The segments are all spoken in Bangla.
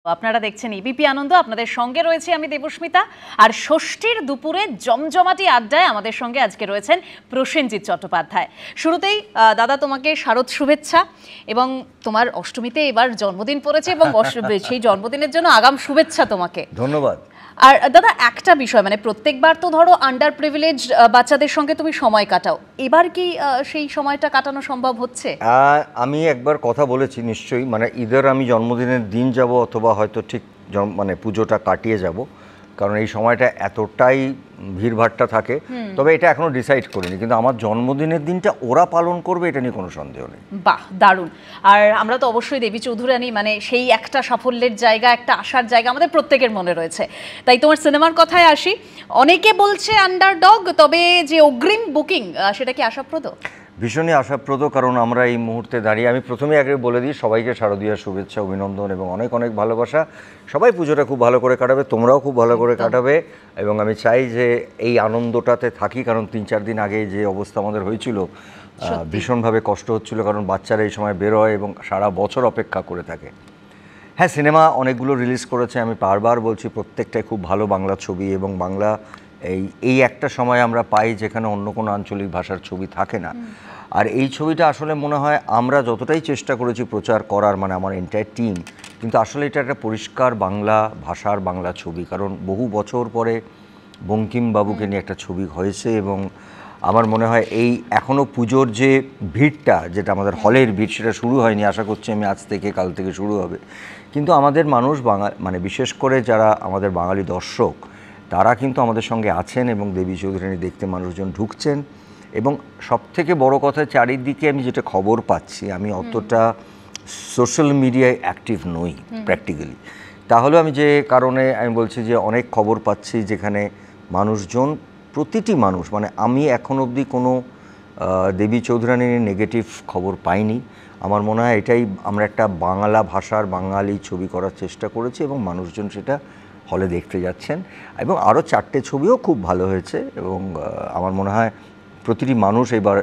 আপনারা দেখছেন এবিপি আনন্দ, আপনাদের সঙ্গে রয়েছে আমি দেবস্মিতা। আর ষষ্ঠীর দুপুরে জমজমাটি আড্ডায় আমাদের সঙ্গে আজকে রয়েছেন প্রসেনজিৎ চট্টোপাধ্যায়। শুরুতেই দাদা তোমাকে শারদ শুভেচ্ছা, এবং তোমার অষ্টমীতে এবার জন্মদিন পড়েছে এবং সেই জন্মদিনের জন্য আগাম শুভেচ্ছা তোমাকে। ধন্যবাদ। আর দাদা একটা বিষয়, মানে প্রত্যেকবার তো ধরো আন্ডার প্রিভিলেজ বাচ্চাদের সঙ্গে তুমি সময় কাটাও, এবার কি সেই সময়টা কাটানো সম্ভব হচ্ছে? আমি একবার কথা বলেছি নিশ্চয়ই, মানে ঈদের আমি জন্মদিনের দিন যাব অথবা হয়তো ঠিক মানে পুজোটা কাটিয়ে যাব, কারণ এই সময়টা এতটাই ভিড়ভাট্টা থাকে। তবে এটা এখনো ডিসাইড করিনি, কিন্তু আমার জন্মদিনের দিনটা ওরা পালন করবে এটা নিয়ে কোনো সন্দেহ নেই। বাহ, দারুণ। আর আমরা তো অবশ্যই দেবী চৌধুরানী, মানে সেই একটা সাফল্যের জায়গা, একটা আশার জায়গা আমাদের প্রত্যেকের মনে রয়েছে। তাই তোমার সিনেমার কথায় আসি, অনেকে বলছে আন্ডারডগ, তবে যে অগ্রিম বুকিং সেটা কি আশাপ্রদ? ভীষণই আশাপ্রদ, কারণ আমরা এই মুহূর্তে দাঁড়িয়ে, আমি প্রথমেই আগে বলে দিই সবাইকে শারদীয়ার শুভেচ্ছা, অভিনন্দন এবং অনেক অনেক ভালোবাসা। সবাই পুজোটা খুব ভালো করে কাটাবে, তোমরাও খুব ভালো করে কাটাবে, এবং আমি চাই যে এই আনন্দটাতে থাকি, কারণ 3-4 দিন আগে যে অবস্থা আমাদের হয়েছিল, ভীষণভাবে কষ্ট হচ্ছিল, কারণ বাচ্চারা এই সময় বেরোয় এবং সারা বছর অপেক্ষা করে থাকে। হ্যাঁ, সিনেমা অনেকগুলো রিলিজ করেছে, আমি বারবার বলছি প্রত্যেকটাই খুব ভালো বাংলা ছবি, এবং বাংলা এই একটা সময় আমরা পাই যেখানে অন্য কোনো আঞ্চলিক ভাষার ছবি থাকে না। আর এই ছবিটা আসলে মনে হয় আমরা যতটাই চেষ্টা করেছি প্রচার করার, মানে আমার এন্টায়ার টিম, কিন্তু আসলে এটা একটা পরিষ্কার বাংলা ভাষার বাংলা ছবি, কারণ বহু বছর পরে বঙ্কিমবাবুকে নিয়ে একটা ছবি হয়েছে। এবং আমার মনে হয় এই এখনও পুজোর যে ভিড়টা, যেটা আমাদের হলের ভিড়, সেটা শুরু হয়নি, আশা করছি আমি আজ থেকে কাল থেকে শুরু হবে। কিন্তু আমাদের মানুষ মানে বিশেষ করে যারা আমাদের বাঙালি দর্শক, তারা কিন্তু আমাদের সঙ্গে আছেন, এবং দেবী চৌধুরানী দেখতে মানুষজন ঢুকছেন। এবং সবথেকে বড় কথা, চারিদিকে আমি যেটা খবর পাচ্ছি, আমি অতটা সোশ্যাল মিডিয়ায় অ্যাক্টিভ নই প্র্যাকটিক্যালি, তাহলেও আমি যে কারণে আমি বলছি যে অনেক খবর পাচ্ছি যেখানে মানুষজন, প্রতিটি মানুষ, মানে আমি এখন অবধি কোনো দেবী চৌধুরানীর নেগেটিভ খবর পাইনি। আমার মনে হয় এটাই আমরা একটা বাংলা ভাষার বাঙালি ছবি করার চেষ্টা করেছি, এবং মানুষজন সেটা হলে দেখতে যাচ্ছেন। এবং আরও 4টে ছবিও খুব ভালো হয়েছে, এবং আমার মনে হয় প্রতিটি মানুষ এবার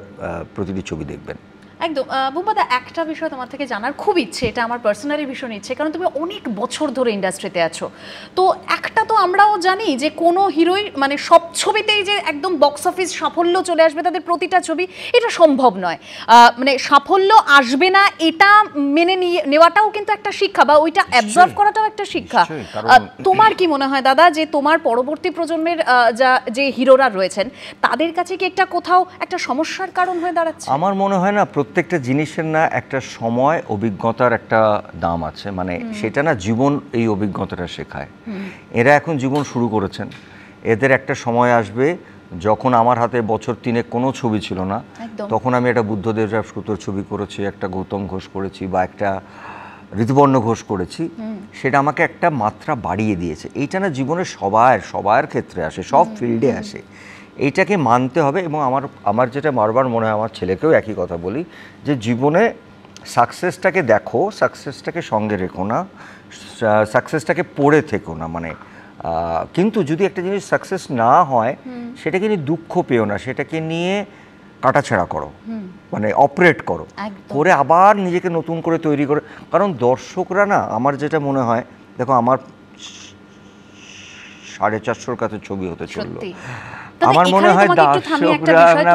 প্রতিটি ছবি দেখবেন। একদম। বুম্বাদা, একটা বিষয় তোমার থেকে জানার খুব ইচ্ছে, এটা আমার পার্সোনালি ভীষণ ইচ্ছে, কারণ তুমি অনেক বছর ধরে ইন্ডাস্ট্রিতে আছো। তো একটা তো আমরাও জানি যে কোনো হিরোই, মানে সব ছবিতেই যে একদম বক্স অফিস সাফল্য চলে আসবে তাদের প্রতিটা ছবি, এটা সম্ভব নয়। মানে সাফল্য আসবে না এটা মেনে নেওয়াটাও কিন্তু একটা শিক্ষা, বা ওইটা অ্যাবজর্ভ করাটাও একটা শিক্ষা। তোমার কি মনে হয় দাদা, যে তোমার পরবর্তী প্রজন্মের যে হিরোরা রয়েছেন, তাদের কাছে কি একটা কোথাও একটা সমস্যার কারণ হয়ে দাঁড়াচ্ছে? আমার মনে হয় না, প্রত্যেকটা জিনিসের না একটা সময়, অভিজ্ঞতার একটা দাম আছে, মানে সেটা না জীবন এই অভিজ্ঞতাটা শেখায়। এরা এখন জীবন শুরু করেছেন, এদের একটা সময় আসবে যখন আমার হাতে বছর 3 কোনো ছবি ছিল না, তখন আমি একটা বুদ্ধদেব রাজপুতর ছবি করেছি, একটা গৌতম ঘোষ করেছি, বা একটা ঋতুপর্ণ ঘোষ করেছি, সেটা আমাকে একটা মাত্রা বাড়িয়ে দিয়েছে। এইটা না জীবনের সবার ক্ষেত্রে আসে, সব ফিল্ডে আসে, এইটাকে মানতে হবে। এবং আমার যেটা বারবার মনে হয়, আমার ছেলেকেও একই কথা বলি, যে জীবনে সাকসেসটাকে দেখো, সাকসেসটাকে সঙ্গে রেখো না, সাকসেসটাকে পড়ে থেকো না, মানে কিন্তু যদি একটা জিনিস সাকসেস না হয়, সেটাকে নিয়ে দুঃখ পেও না, সেটাকে নিয়ে কাটাছেঁড়া করো, মানে অপারেট করো, করে আবার নিজেকে নতুন করে তৈরি করে। কারণ দর্শকরা না, আমার যেটা মনে হয়, দেখো আমার 450 কাছে ছবি হতে চললো, আমার মনে হয়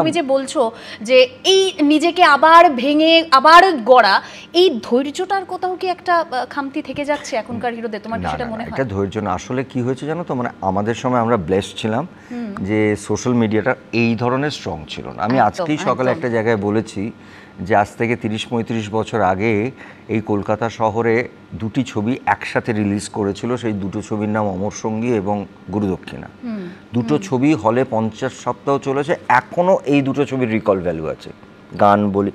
তুমি যে বলছো যে এই নিজেকে আবার ভেঙে আবার গড়া, এই ধৈর্যটার কোথাও কি একটা খামতি থেকে যাচ্ছে এখনকার হিরোদের? তোমার কি সেটা মনে হয়? এটা ধৈর্য না, আসলে কি হয়েছে জানো তো, মানে আমাদের সময় আমরা ব্লেসড ছিলাম যে সোশ্যাল মিডিয়াটা এই ধরনের স্ট্রং ছিল না। আমি আজকেই সকালে একটা জায়গায় বলেছি যে আজ থেকে 30-35 বছর আগে এই কলকাতা শহরে 2টি ছবি একসাথে রিলিজ করেছিল, সেই 2টো ছবির নাম অমর সঙ্গী এবং গুরুদক্ষিণা। 2টো ছবি হলে 50 সপ্তাহ চলেছে, এখনও এই 2টো ছবির রিকল ভ্যালু আছে। গান বলি,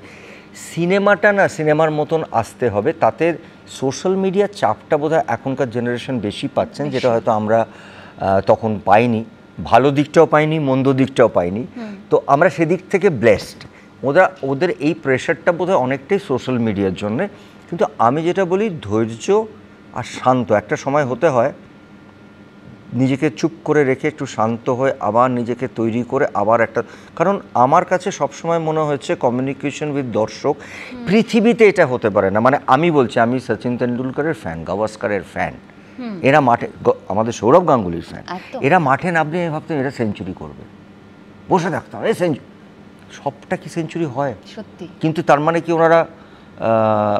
সিনেমাটা না সিনেমার মতন আসতে হবে, তাতে সোশ্যাল মিডিয়ার চাপটা বোধহয় এখনকার জেনারেশন বেশি পাচ্ছেন, যেটা হয়তো আমরা তখন পাইনি, ভালো দিকটাও পাইনি, মন্দ দিকটাও পাইনি। তো আমরা সেদিক থেকে ব্লেসড। ওদের এই প্রেশারটা বোধহয় অনেকটাই সোশ্যাল মিডিয়ার জন্যে। কিন্তু আমি যেটা বলি, ধৈর্য আর শান্ত একটা সময় হতে হয়, নিজেকে চুপ করে রেখে একটু শান্ত হয়ে আবার নিজেকে তৈরি করে আবার একটা, কারণ আমার কাছে সবসময় মনে হয়েছে কমিউনিকেশন উইথ দর্শক পৃথিবীতে এটা হতে পারে না। মানে আমি বলছি, আমি সচিন তেন্ডুলকরের ফ্যান, গাভাস্কারের ফ্যান, এরা মাঠে, আমাদের সৌরভ গাঙ্গুলির ফ্যান, এরা মাঠে নামলে ভাবতেন এরা সেঞ্চুরি করবে, বসে থাকতাম এই সেঞ্চুরি, সবটা কি সেঞ্চুরি হয় সত্যি? কিন্তু তার মানে কি ওনারা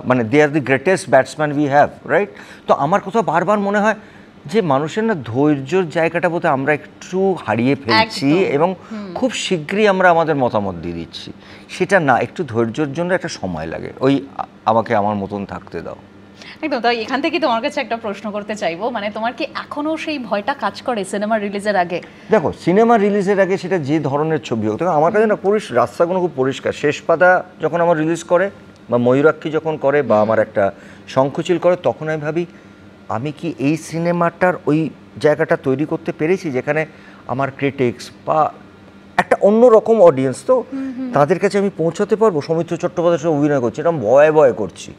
মানে they are the greatest batsman we have, right? তো আমার কোথাও বারবার মনে হয় যে মানুষের না ধৈর্যর জায়গাটা বোধহয় আমরা একটু হারিয়ে ফেলছি, এবং খুব শীঘ্রই আমরা আমাদের মতামত দিয়ে দিচ্ছি। সেটা না, একটু ধৈর্যের জন্য একটা সময় লাগে, ওই আমাকে আমার মতন থাকতে দাও। একদম। তাই এখান থেকে তোমার কাছে একটা প্রশ্ন করতে চাইবো, মানে তোমার কি এখনো সেই ভয়টা কাজ করে সিনেমা রিলিজের আগে? দেখো, সিনেমা রিলিজের আগে সেটা যে ধরনের ছবি হোক, দেখো আমার কাছে না রাস্তাগুলো খুব পরিষ্কার। শেষ পাতা যখন আমার রিলিজ করে, বা ময়ূরাক্ষী যখন করে, বা আমার একটা শঙ্খচিল করে, তখন আমি ভাবি আমি কি এই সিনেমাটার ওই জায়গাটা তৈরি করতে পেরেছি যেখানে আমার ক্রিটিক্স বা একটা অন্যরকম অডিয়েন্স, তো তাদের কাছে আমি পৌঁছাতে পারবো। সৌমিত্র চট্টোপাধ্যায়ের সাথে অভিনয় করছি, এরকম ভয়ে ভয়ে করছি,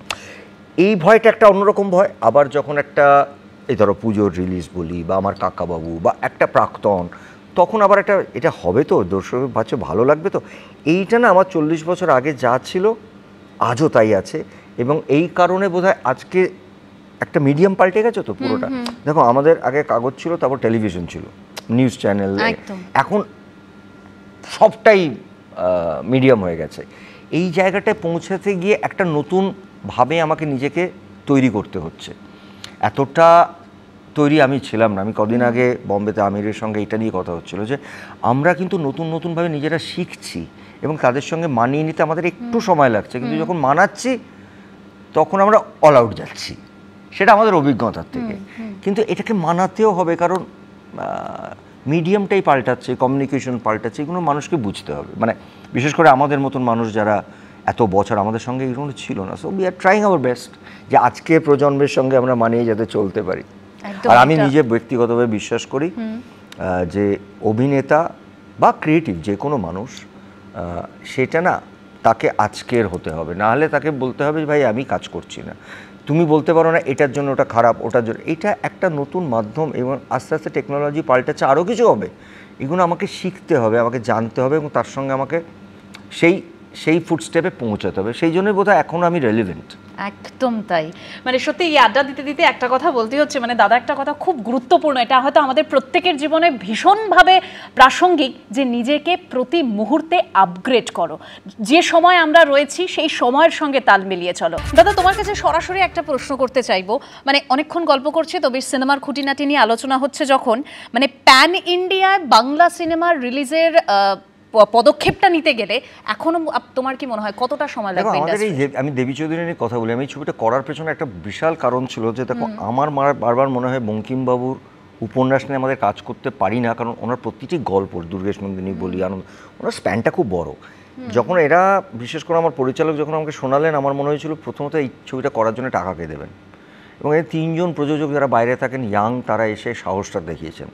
এই ভয়টা একটা অন্যরকম ভয়। আবার যখন একটা এই ধরো পুজোর রিলিজ বলি, বা আমার কাকাবাবু, বা একটা প্রাক্তন, তখন আবার একটা এটা হবে তো, দর্শক ভাবছে ভালো লাগবে তো। এইটা না আমার 40 বছর আগে যা ছিল আজও তাই আছে, এবং এই কারণে বোধহয় আজকে একটা মিডিয়াম পাল্টে গেছে তো পুরোটা। দেখো, আমাদের আগে কাগজ ছিল, তারপর টেলিভিশন ছিল, নিউজ চ্যানেল, এখন সবটাই মিডিয়াম হয়ে গেছে। এই জায়গাটায় পৌঁছাতে গিয়ে একটা নতুন ভাবে আমাকে নিজেকে তৈরি করতে হচ্ছে। এতটা তৈরি আমি ছিলাম না। আমি কদিন আগে বম্বেতে আমিরের সঙ্গে এটা নিয়ে কথা হচ্ছিল যে আমরা কিন্তু নতুন নতুনভাবে নিজেরা শিখছি, এবং তাদের সঙ্গে মানিয়ে নিতে আমাদের একটু সময় লাগছে, কিন্তু যখন মানাচ্ছি তখন আমরা অল আউট যাচ্ছি, সেটা আমাদের অভিজ্ঞতার থেকে। কিন্তু এটাকে মানাতেও হবে, কারণ মিডিয়ামটাই পাল্টাচ্ছে, কমিউনিকেশন পাল্টাচ্ছে, এগুলো মানুষকে বুঝতে হবে। মানে বিশেষ করে আমাদের মতন মানুষ যারা এত বছর আমাদের সঙ্গে এগুলো ছিল না, so we are trying our best যে আজকে প্রজন্মের সঙ্গে আমরা মানিয়ে যাতে চলতে পারি। আর আমি নিজে ব্যক্তিগতভাবে বিশ্বাস করি যে অভিনেতা বা ক্রিয়েটিভ যে কোনো মানুষ, সেটা না তাকে আজকের হতে হবে, না হলে তাকে বলতে হবে ভাই আমি কাজ করছি না। তুমি বলতে পারো না এটার জন্য ওটা খারাপ, ওটার জন্য এটা একটা নতুন মাধ্যম, এবং আস্তে আস্তে টেকনোলজি পাল্টাচ্ছে, আরও কিছু হবে। এগুলো আমাকে শিখতে হবে, আমাকে জানতে হবে, এবং তার সঙ্গে আমাকে সেই ফুটস্টেপে পৌঁছাতে হবে। সেই জন্যই বোধহয় এখনও আমি রেলিভেন্ট। একদম তাই। মানে সত্যি এই আড্ডা দিতে দিতে একটা কথা বলতে হচ্ছে, মানে দাদা একটা কথা খুব গুরুত্বপূর্ণ, এটা হয়তো আমাদের প্রত্যেকের জীবনে ভীষণভাবে প্রাসঙ্গিক, যে নিজেকে প্রতি মুহূর্তে আপগ্রেড করো। যে সময় আমরা রয়েছি সেই সময়ের সঙ্গে তাল মিলিয়ে চলো। দাদা, তোমার কাছে সরাসরি একটা প্রশ্ন করতে চাইবো, মানে অনেকক্ষণ গল্প করছে তো, বেশ সিনেমার খুঁটিনাটি নিয়ে আলোচনা হচ্ছে যখন, মানে প্যান ইন্ডিয়ায় বাংলা সিনেমার রিলিজের পদক্ষেপটা নিতে গেলে এখনো তোমার কি মনে হয় কতটা সময় লাগবে? আমাদের এই আমি দেবী চৌধুরী নিয়ে কথা বলি, আমি এই ছবিটা করার পেছনে একটা বিশাল কারণ ছিল যে দেখো, আমার বারবার মনে হয় বঙ্কিমবাবুর উপন্যাস নিয়ে আমাদের কাজ করতে পারি না, কারণ ওনার প্রতিটি গল্প, দুর্গেশ নন্দিনী বলি, আনন্দ, ওনার স্প্যানটা খুব বড়। যখন এরা, বিশেষ করে আমার পরিচালক যখন আমাকে শোনালেন, আমার মনে হয়েছিল প্রথমত এই ছবিটা করার জন্য টাকা কে দেবেন, এবং এই 3 জন প্রযোজক যারা বাইরে থাকেন, ইয়াং, তারা এসে সাহসটা দেখিয়েছেন।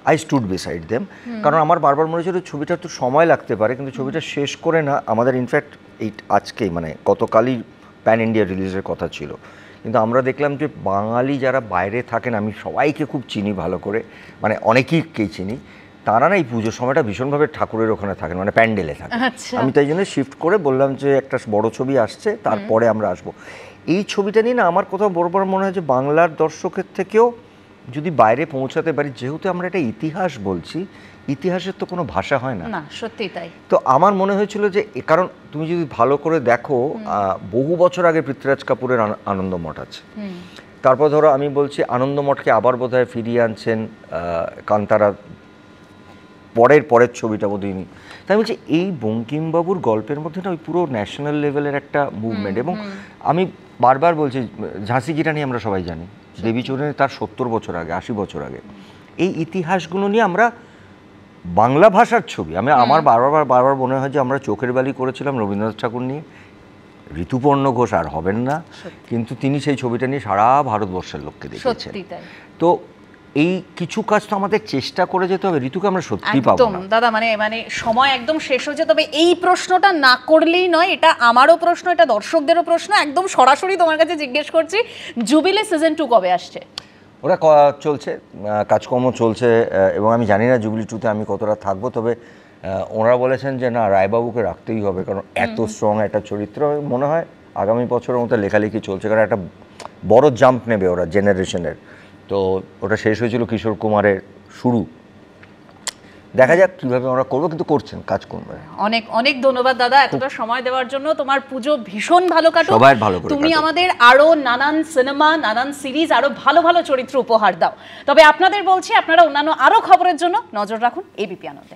আই স্টুড বিসাইড দেম, কারণ আমার বারবার মনে হয়েছিল ছবিটার তো সময় লাগতে পারে, কিন্তু ছবিটা শেষ করে না আমাদের, ইনফ্যাক্ট এই আজকেই মানে গতকালই প্যান ইন্ডিয়া রিলিজের কথা ছিল, কিন্তু আমরা দেখলাম যে বাঙালি যারা বাইরে থাকেন, আমি সবাইকে খুব চিনি ভালো করে, মানে অনেকেই চিনি, তারা না এই পুজোর সময়টা ভীষণভাবে ঠাকুরের ওখানে থাকেন, মানে প্যান্ডেলে থাকেন। আমি তাই জন্য শিফট করে বললাম যে একটা বড় ছবি আসছে, তারপরে আমরা আসবো। এই ছবিটা নিয়ে না আমার কোথাও বড় মনে হয় যে বাংলার দর্শকের থেকেও যদি বাইরে পৌঁছাতে পারি, যেহেতু আমরা একটা ইতিহাস বলছি, ইতিহাসের তো কোনো ভাষা হয় না। না, সত্যি তাই। তো আমার মনে হয়েছিল যে, কারণ তুমি যদি ভালো করে দেখো, বহু বছর আগে পৃথ্বীরাজ কাপুরের আনন্দমঠ আছে, তারপর ধরো আমি বলছি আনন্দমঠকে আবার বোধহয় ফিরিয়ে আনছেন কান্তারা, পরের ছবিটা বোধহয় নি। তাই বলছি এই বঙ্কিমবাবুর গল্পের মধ্যে না ওই পুরো ন্যাশনাল লেভেলের একটা মুভমেন্ট, এবং আমি বারবার বলছি ঝাঁসি গিটা নিয়ে আমরা সবাই জানি, দেবী চৌধুরী তার 70 বছর আগে, 80 বছর আগে, এই ইতিহাসগুলো নিয়ে আমরা বাংলা ভাষার ছবি, আমার বারবার মনে হয় যে আমরা চোখের বালি করেছিলাম রবীন্দ্রনাথ ঠাকুর নিয়ে, ঋতুপর্ণ ঘোষ আর হবেন না, কিন্তু তিনি সেই ছবিটা নিয়ে সারা ভারতবর্ষের লোককে দেখিয়েছেন। তো এই কিছু কাজ তো আমাদের চেষ্টা করে যেতে হবে, ঋতুকে আমরা সত্যি পাবো না দাদা। মানে সময় একদম শেষ হয়েছে, তবে এই প্রশ্নটা না করলেই নয়, এটা আমারও প্রশ্ন, এটা দর্শকদেরও প্রশ্ন, একদম সরাসরি তোমার কাছে জিজ্ঞেস করছি, জুবিলি সিজন 2 কবে আসছে? ওরা চলছে, কাজকর্ম চলছে, এবং আমি জানি না জুবলি টুতে আমি কতটা থাকবো, তবে ওনারা বলেছেন যে না, রায়বাবুকে রাখতেই হবে, কারণ এত স্ট্রং একটা চরিত্র। মনে হয় আগামী বছরের মতো লেখালেখি চলছে, কারণ একটা বড় জাম্প নেবে ওরা জেনারেশনের। তো ওটা শেষ হয়েছিল কিশোর কুমারের শুরু, দেখা যাক কিভাবে আমরা করবো, কিন্তু করছেন, কাজ করবে। অনেক অনেক ধন্যবাদ দাদা এতটা সময় দেওয়ার জন্য। তোমার পুজো ভীষণ ভালো কাটুক, সবার ভালো করে তুমি কাটুক। আমাদের আরো নানান সিনেমা, নানান সিরিজ, আরো ভালো ভালো চরিত্র উপহার দাও। তবে আপনাদের বলছি, আপনারা অন্যান্য আরো খবরের জন্য নজর রাখুন এবিপি আনন্দে।